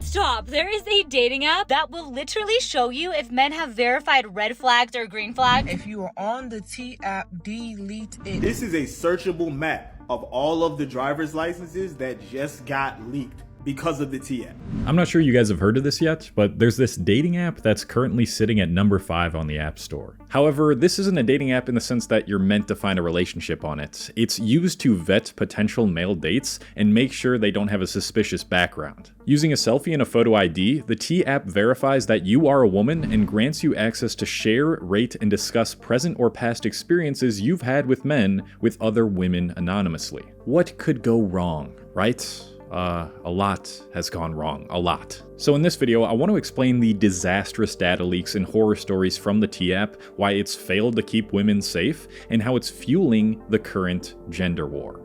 Stop! There is a dating app that will literally show you if men have verified red flags or green flags. If you are on the T app, delete it. This is a searchable map of all of the driver's licenses that just got leaked because of the T app. I'm not sure you guys have heard of this yet, but there's this dating app that's currently sitting at number 5 on the App Store. However, this isn't a dating app in the sense that you're meant to find a relationship on it. It's used to vet potential male dates and make sure they don't have a suspicious background. Using a selfie and a photo ID, the T app verifies that you are a woman and grants you access to share, rate, and discuss present or past experiences you've had with men with other women anonymously. What could go wrong, right? A lot has gone wrong. A lot. So in this video, I want to explain the disastrous data leaks and horror stories from the T app, why it's failed to keep women safe, and how it's fueling the current gender war.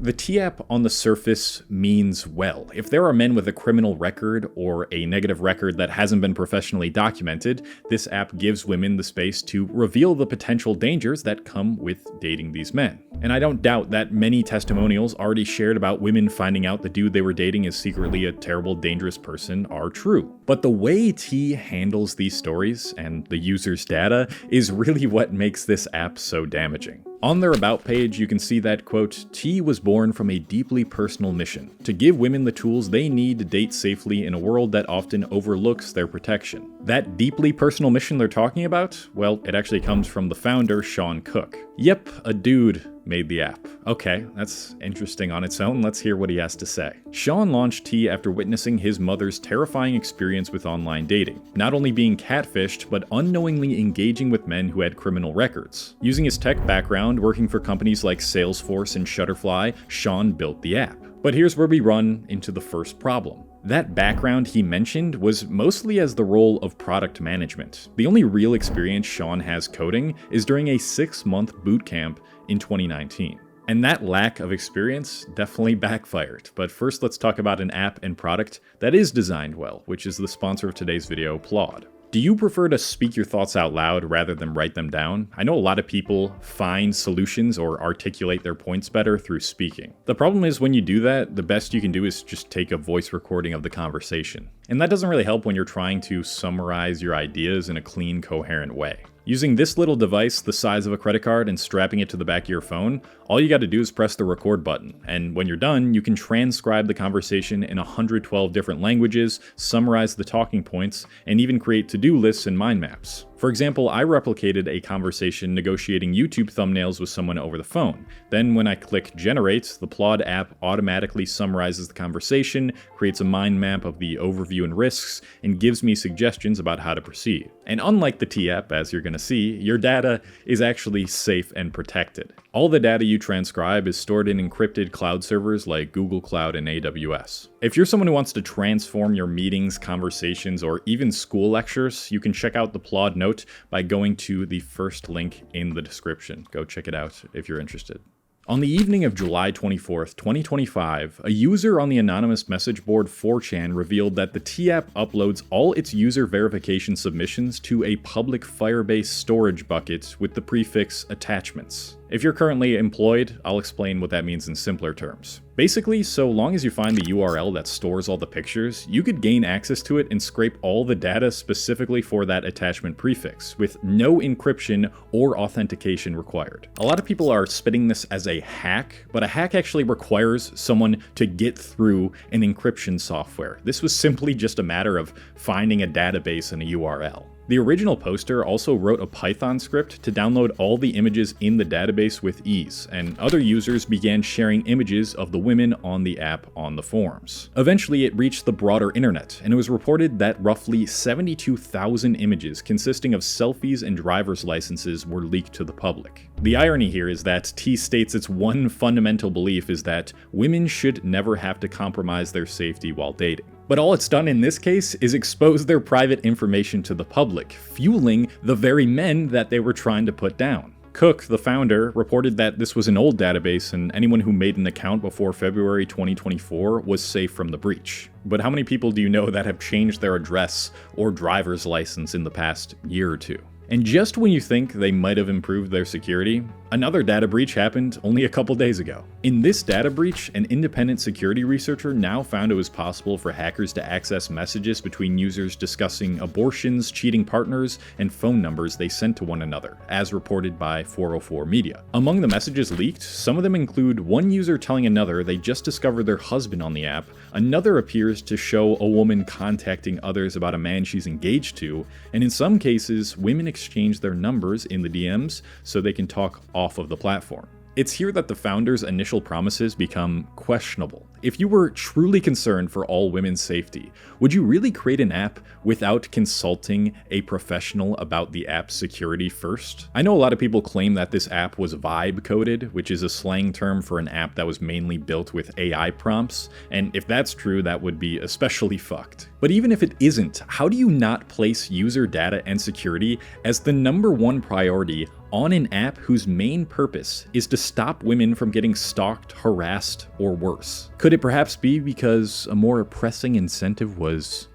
The T app on the surface means well. If there are men with a criminal record or a negative record that hasn't been professionally documented, this app gives women the space to reveal the potential dangers that come with dating these men. And I don't doubt that many testimonials already shared about women finding out the dude they were dating is secretly a terrible, dangerous person are true. But the way T handles these stories and the user's data is really what makes this app so damaging. On their About page, you can see that, quote, T was born from a deeply personal mission to give women the tools they need to date safely in a world that often overlooks their protection. That deeply personal mission they're talking about? Well, it actually comes from the founder, Sean Cook. Yep, a dude made the app. Okay, that's interesting on its own. Let's hear what he has to say. Sean launched T after witnessing his mother's terrifying experience with online dating, not only being catfished, but unknowingly engaging with men who had criminal records. Using his tech background, working for companies like Salesforce and Shutterfly, Sean built the app. But here's where we run into the first problem. That background he mentioned was mostly as the role of product management. The only real experience Sean has coding is during a 6-month boot camp in 2019. And that lack of experience definitely backfired. But first, let's talk about an app and product that is designed well, which is the sponsor of today's video, Plaud. Do you prefer to speak your thoughts out loud rather than write them down? I know a lot of people find solutions or articulate their points better through speaking. The problem is when you do that, the best you can do is just take a voice recording of the conversation. And that doesn't really help when you're trying to summarize your ideas in a clean, coherent way. Using this little device the size of a credit card and strapping it to the back of your phone, all you gotta do is press the record button, and when you're done, you can transcribe the conversation in 112 different languages, summarize the talking points, and even create to-do lists and mind maps. For example, I replicated a conversation negotiating YouTube thumbnails with someone over the phone. Then when I click Generate, the Plaud app automatically summarizes the conversation, creates a mind map of the overview and risks, and gives me suggestions about how to proceed. And unlike the T app, as you're gonna see, your data is actually safe and protected. All the data you transcribe is stored in encrypted cloud servers like Google Cloud and AWS. If you're someone who wants to transform your meetings, conversations, or even school lectures, you can check out the Plaud note by going to the first link in the description. Go check it out if you're interested. On the evening of July 24th, 2025, a user on the anonymous message board 4chan revealed that the T app uploads all its user verification submissions to a public Firebase storage bucket with the prefix attachments. If you're currently employed, I'll explain what that means in simpler terms. Basically, so long as you find the URL that stores all the pictures, you could gain access to it and scrape all the data specifically for that attachment prefix, with no encryption or authentication required. A lot of people are spitting this as a hack, but a hack actually requires someone to get through an encryption software. This was simply just a matter of finding a database and a URL. The original poster also wrote a Python script to download all the images in the database with ease, and other users began sharing images of the women on the app on the forums. Eventually, it reached the broader internet, and it was reported that roughly 72,000 images consisting of selfies and driver's licenses were leaked to the public. The irony here is that T states its one fundamental belief is that women should never have to compromise their safety while dating. But all it's done in this case is expose their private information to the public, fueling the very men that they were trying to put down. Cook, the founder, reported that this was an old database and anyone who made an account before February 2024 was safe from the breach. But how many people do you know that have changed their address or driver's license in the past year or two? And just when you think they might have improved their security, Another data breach happened only a couple days ago. In this data breach, an independent security researcher now found it was possible for hackers to access messages between users discussing abortions, cheating partners, and phone numbers they sent to one another, as reported by 404 Media. Among the messages leaked, some of them include one user telling another they just discovered their husband on the app, another appears to show a woman contacting others about a man she's engaged to, and in some cases, women exchange their numbers in the DMs so they can talk off of the platform. It's here that the founders' initial promises become questionable. If you were truly concerned for all women's safety, would you really create an app without consulting a professional about the app's security first? I know a lot of people claim that this app was vibe coded, which is a slang term for an app that was mainly built with AI prompts, and if that's true, that would be especially fucked. But even if it isn't, how do you not place user data and security as the #1 priority on an app whose main purpose is to stop women from getting stalked, harassed, or worse? Could it perhaps be because a more pressing incentive was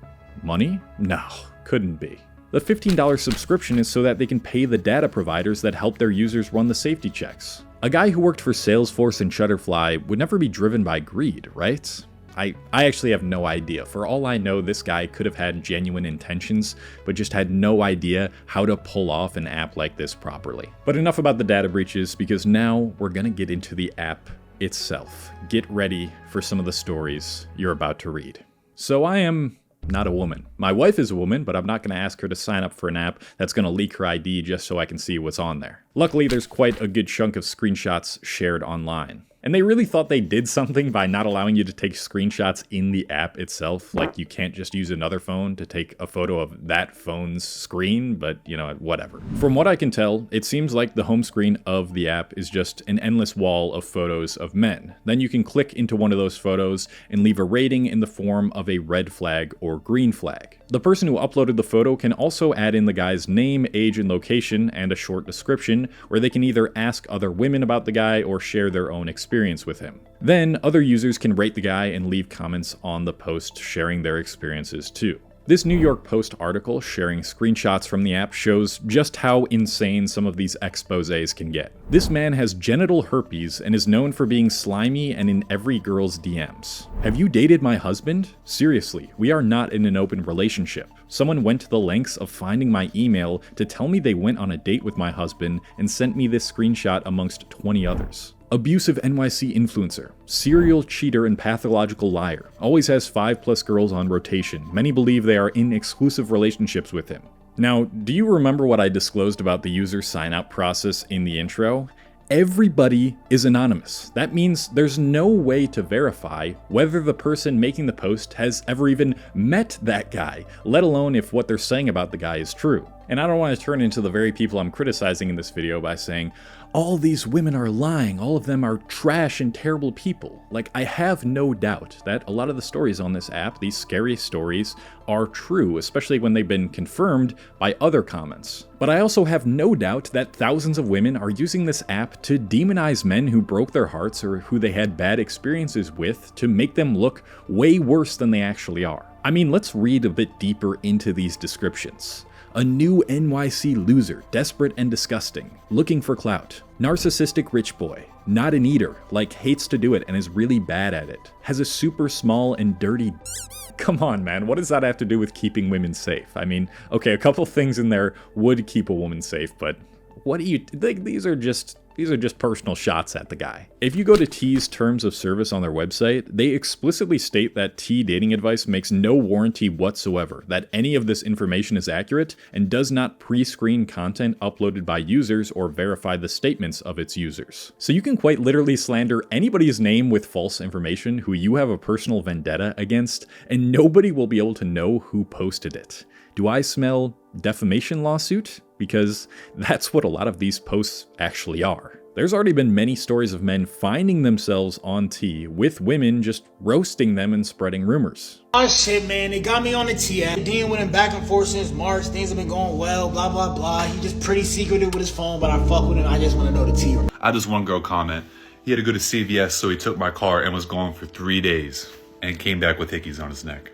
money? No, couldn't be. The $15 subscription is so that they can pay the data providers that help their users run the safety checks. A guy who worked for Salesforce and Shutterfly would never be driven by greed, right? I actually have no idea. For all I know, this guy could have had genuine intentions, but just had no idea how to pull off an app like this properly. But enough about the data breaches, because now we're gonna get into the app itself. Get ready for some of the stories you're about to read. So I am not a woman. My wife is a woman, but I'm not gonna ask her to sign up for an app that's gonna leak her ID just so I can see what's on there. Luckily, there's quite a good chunk of screenshots shared online. And they really thought they did something by not allowing you to take screenshots in the app itself. Like, you can't just use another phone to take a photo of that phone's screen, but you know, whatever. From what I can tell, it seems like the home screen of the app is just an endless wall of photos of men. Then you can click into one of those photos and leave a rating in the form of a red flag or green flag. The person who uploaded the photo can also add in the guy's name, age, and location, and a short description, where they can either ask other women about the guy or share their own experience with him. Then, other users can rate the guy and leave comments on the post sharing their experiences too. This New York Post article sharing screenshots from the app shows just how insane some of these exposés can get. This man has genital herpes and is known for being slimy and in every girl's DMs. Have you dated my husband? Seriously, we are not in an open relationship. Someone went to the lengths of finding my email to tell me they went on a date with my husband and sent me this screenshot amongst 20 others. Abusive NYC influencer, serial cheater and pathological liar, always has 5+ girls on rotation. Many believe they are in exclusive relationships with him. Now, do you remember what I disclosed about the user sign-up process in the intro? Everybody is anonymous. That means there's no way to verify whether the person making the post has ever even met that guy, let alone if what they're saying about the guy is true. And I don't want to turn into the very people I'm criticizing in this video by saying, all these women are lying, all of them are trash and terrible people. Like, I have no doubt that a lot of the stories on this app, these scary stories, are true, especially when they've been confirmed by other comments. But I also have no doubt that thousands of women are using this app to demonize men who broke their hearts or who they had bad experiences with to make them look way worse than they actually are. I mean, let's read a bit deeper into these descriptions. A new NYC loser, desperate and disgusting, looking for clout. Narcissistic rich boy, not an eater, like hates to do it and is really bad at it. Has a super small and dirty Come on, man, what does that have to do with keeping women safe? I mean, okay, a couple things in there would keep a woman safe, but what do you, these are just personal shots at the guy. If you go to T's terms of service on their website, they explicitly state that T dating advice makes no warranty whatsoever, that any of this information is accurate, and does not pre-screen content uploaded by users or verify the statements of its users. So you can quite literally slander anybody's name with false information who you have a personal vendetta against, and nobody will be able to know who posted it. Do I smell defamation lawsuit? Because that's what a lot of these posts actually are. There's already been many stories of men finding themselves on T with women just roasting them and spreading rumors. Oh shit, man, they got me on the T app. Dean went back and forth since March. Things have been going well, blah, blah, blah. He just pretty secretive with his phone, but I fuck with him. I just want to know the T. I just one girl comment. He had to go to CVS, so he took my car and was gone for 3 days and came back with hickeys on his neck.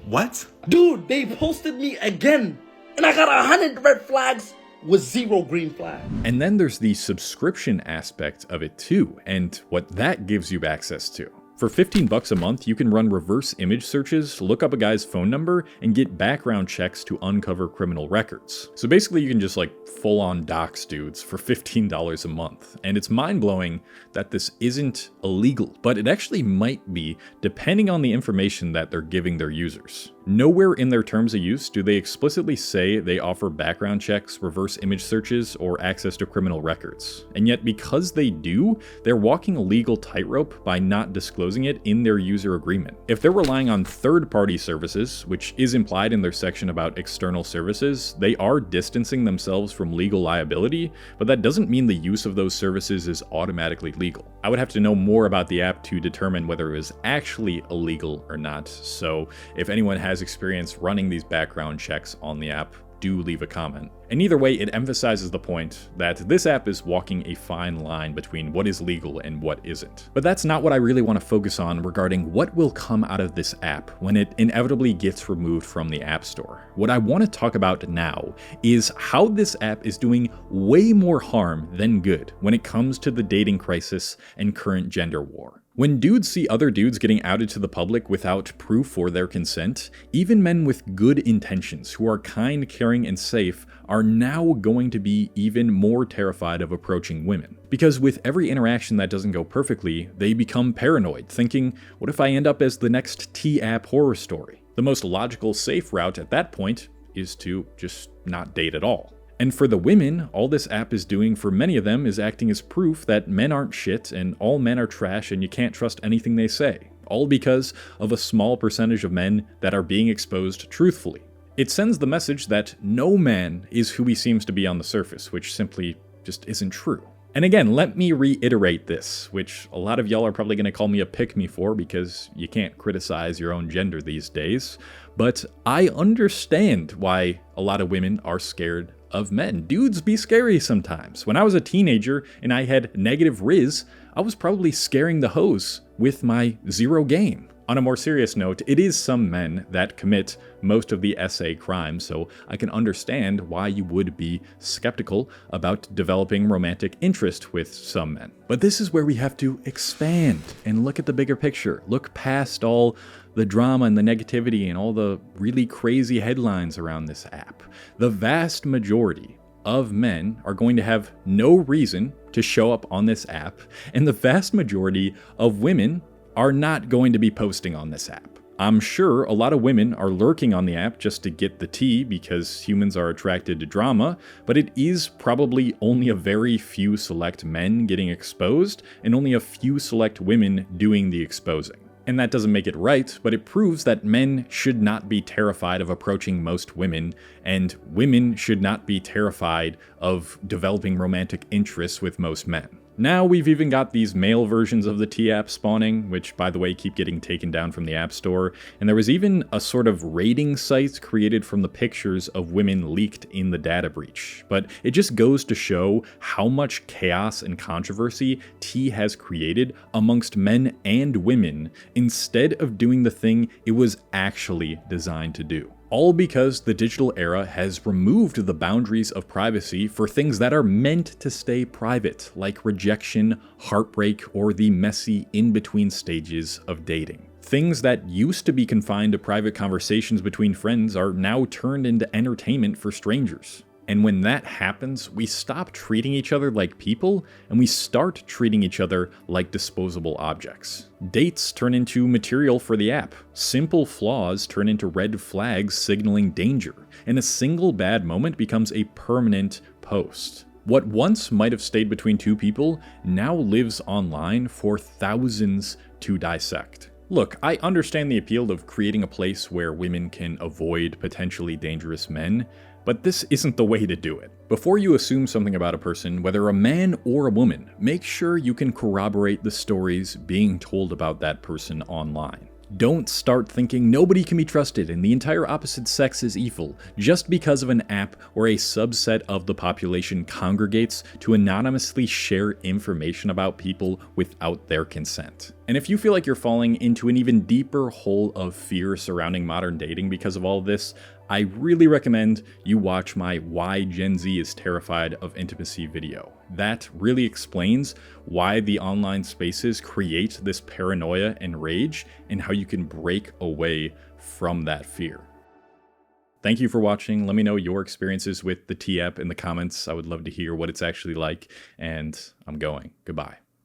What? Dude, they posted me again. And I got 100 red flags with 0 green flags. And then there's the subscription aspect of it too, and what that gives you access to. For $15 a month, you can run reverse image searches, look up a guy's phone number, and get background checks to uncover criminal records. So basically you can just like full-on dox dudes for $15 a month. And it's mind-blowing that this isn't illegal, but it actually might be depending on the information that they're giving their users. Nowhere in their terms of use do they explicitly say they offer background checks, reverse image searches, or access to criminal records. And yet because they do, they're walking a legal tightrope by not disclosing it in their user agreement. If they're relying on third-party services, which is implied in their section about external services, they are distancing themselves from legal liability, but that doesn't mean the use of those services is automatically legal. I would have to know more about the app to determine whether it was actually illegal or not, so if anyone has experience running these background checks on the app, do leave a comment. And either way, it emphasizes the point that this app is walking a fine line between what is legal and what isn't. But that's not what I really want to focus on regarding what will come out of this app when it inevitably gets removed from the App Store. What I want to talk about now is how this app is doing way more harm than good when it comes to the dating crisis and current gender war. When dudes see other dudes getting outed to the public without proof or their consent, even men with good intentions who are kind, caring, and safe are now going to be even more terrified of approaching women. Because with every interaction that doesn't go perfectly, they become paranoid, thinking, what if I end up as the next T-app horror story? The most logical, safe route at that point is to just not date at all. And for the women, all this app is doing for many of them is acting as proof that men aren't shit and all men are trash and you can't trust anything they say. All because of a small percentage of men that are being exposed truthfully. It sends the message that no man is who he seems to be on the surface, which simply just isn't true. And again, let me reiterate this, which a lot of y'all are probably going to call me a pick-me for because you can't criticize your own gender these days, but I understand why a lot of women are scared of men. Dudes be scary sometimes. When I was a teenager and I had negative riz, I was probably scaring the hoes with my 0 game. On a more serious note, it is some men that commit most of the SA crimes, so I can understand why you would be skeptical about developing romantic interest with some men. But this is where we have to expand and look at the bigger picture. Look past all the drama and the negativity and all the really crazy headlines around this app. The vast majority of men are going to have no reason to show up on this app, and the vast majority of women are not going to be posting on this app. I'm sure a lot of women are lurking on the app just to get the tea because humans are attracted to drama, but it is probably only a very few select men getting exposed and only a few select women doing the exposing. And that doesn't make it right, but it proves that men should not be terrified of approaching most women, and women should not be terrified of developing romantic interests with most men. Now we've even got these male versions of the T-app spawning, which by the way keep getting taken down from the App Store, and there was even a sort of rating site created from the pictures of women leaked in the data breach. But it just goes to show how much chaos and controversy T has created amongst men and women instead of doing the thing it was actually designed to do. All because the digital era has removed the boundaries of privacy for things that are meant to stay private, like rejection, heartbreak, or the messy in-between stages of dating. Things that used to be confined to private conversations between friends are now turned into entertainment for strangers. And when that happens, we stop treating each other like people, and we start treating each other like disposable objects. Dates turn into material for the app. Simple flaws turn into red flags signaling danger, and a single bad moment becomes a permanent post. What once might have stayed between two people now lives online for thousands to dissect. Look, I understand the appeal of creating a place where women can avoid potentially dangerous men, but this isn't the way to do it. Before you assume something about a person, whether a man or a woman, make sure you can corroborate the stories being told about that person online. Don't start thinking nobody can be trusted and the entire opposite sex is evil just because of an app where a subset of the population congregates to anonymously share information about people without their consent. And if you feel like you're falling into an even deeper hole of fear surrounding modern dating because of all of this, I really recommend you watch my Why Gen Z is Terrified of Intimacy video. That really explains why the online spaces create this paranoia and rage, and how you can break away from that fear. Thank you for watching. Let me know your experiences with the T app in the comments. I would love to hear what it's actually like, and I'm going. Goodbye.